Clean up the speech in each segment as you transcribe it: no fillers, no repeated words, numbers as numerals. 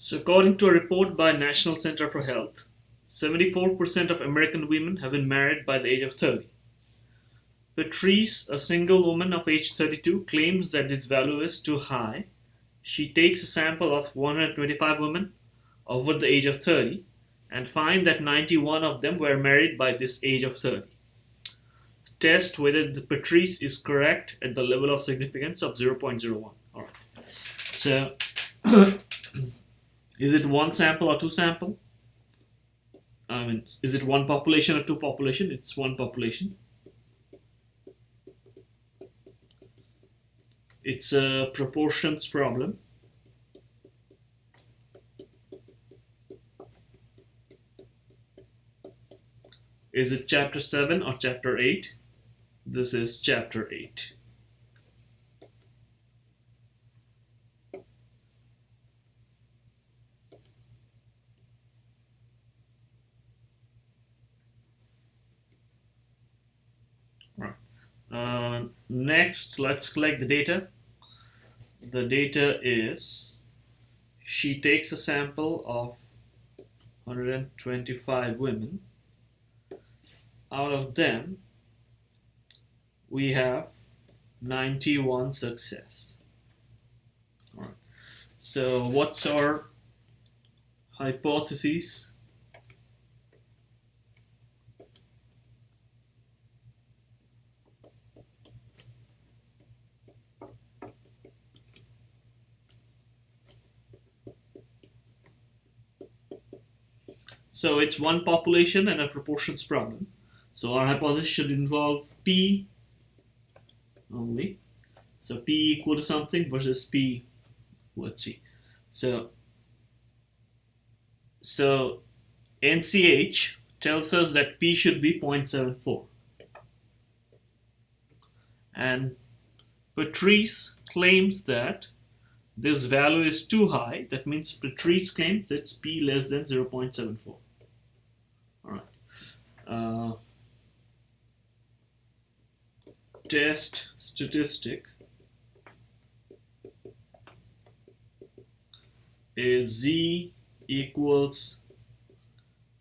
So, according to a report by National Center for Health, 74% of American women have been married by the age of 30. Patrice, a single woman of age 32, claims that its value is too high. She takes a sample of 125 women over the age of 30 and finds that 91 of them were married by this age of 30. Test whether the Patrice is correct at the level of significance of 0.01. Alright. So, is it one sample or two sample? I mean, is it one population or two population? It's one population. It's a proportions problem. Is it chapter 7 or chapter 8? This is chapter 8. Next, let's collect the data. The data is she takes a sample of 125 women. Out of them, we have 91 success. All right. So, what's our hypothesis? So it's one population and a proportions problem. So our hypothesis should involve P only. So P equal to something versus P, let's see. So NCH tells us that P should be 0.74. And Patrice claims that this value is too high. That means Patrice claims it's P less than 0.74. Alright. Test statistic is Z equals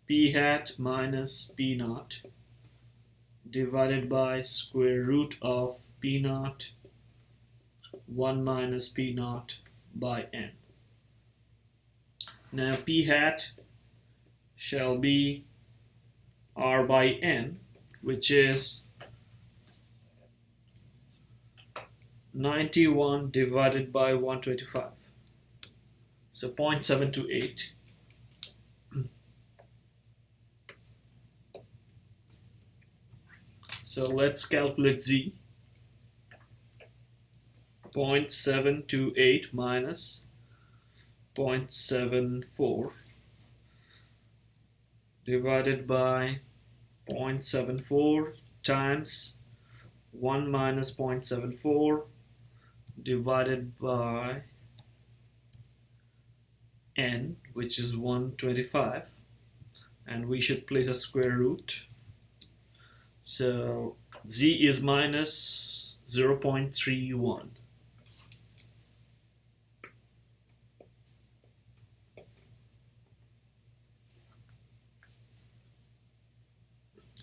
P hat minus P naught divided by square root of P naught 1 minus P naught by N. Now P hat shall be R by N, which is 91 divided by 125. So 0.728. So let's calculate Z. 0.728 minus 0.74 divided by 0.74 times 1 minus 0.74 divided by N, which is 125, and we should place a square root. So Z is minus 0.31.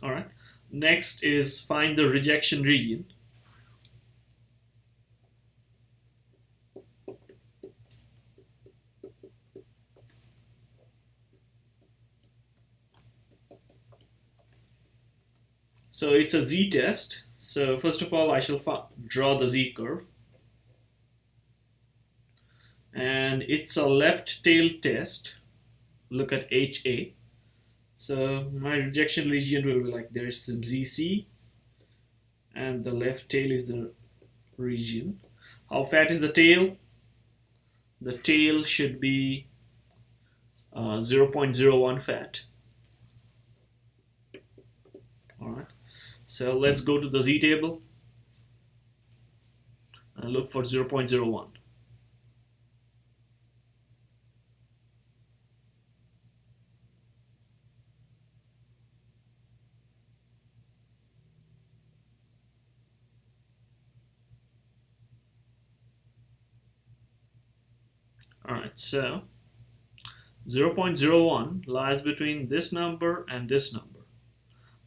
Alright, next is find the rejection region. So it's a Z test. So first of all, I shall draw the Z curve. And it's a left tail test. Look at HA. So my rejection region will be like there is some ZC, and the left tail is the region. How fat is the tail? The tail should be 0.01 fat. Alright, so let's go to the Z table and look for 0.01. Alright, so 0.01 lies between this number and this number.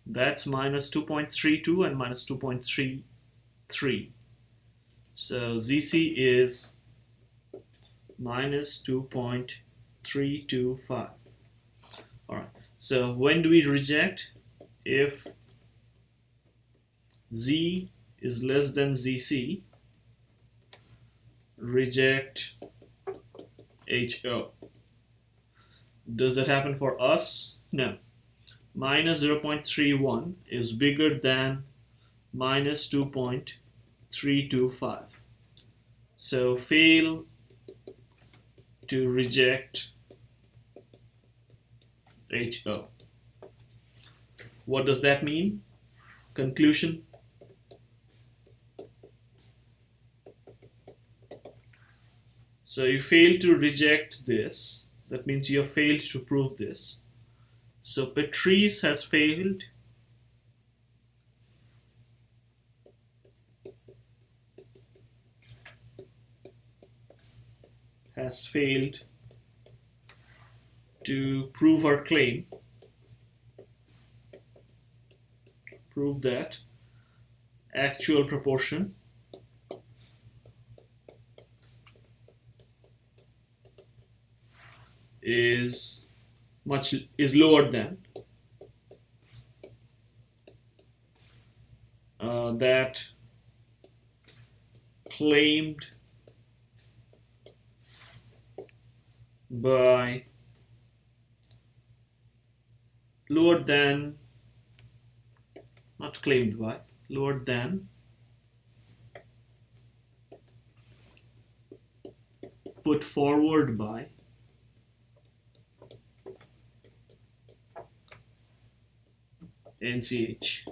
That's minus 2.32 and minus 2.33. So ZC is minus 2.325. Alright, so when do we reject? If Z is less than ZC, reject HO. Does that happen for us? No. Minus 0.31 is bigger than minus 2.325. So fail to reject HO. What does that mean? Conclusion. So you fail to reject this. That means you have failed to prove this. So Patrice has failed to prove her claim. Prove that actual proportion is lower than that claimed by lower than put forward by NCH.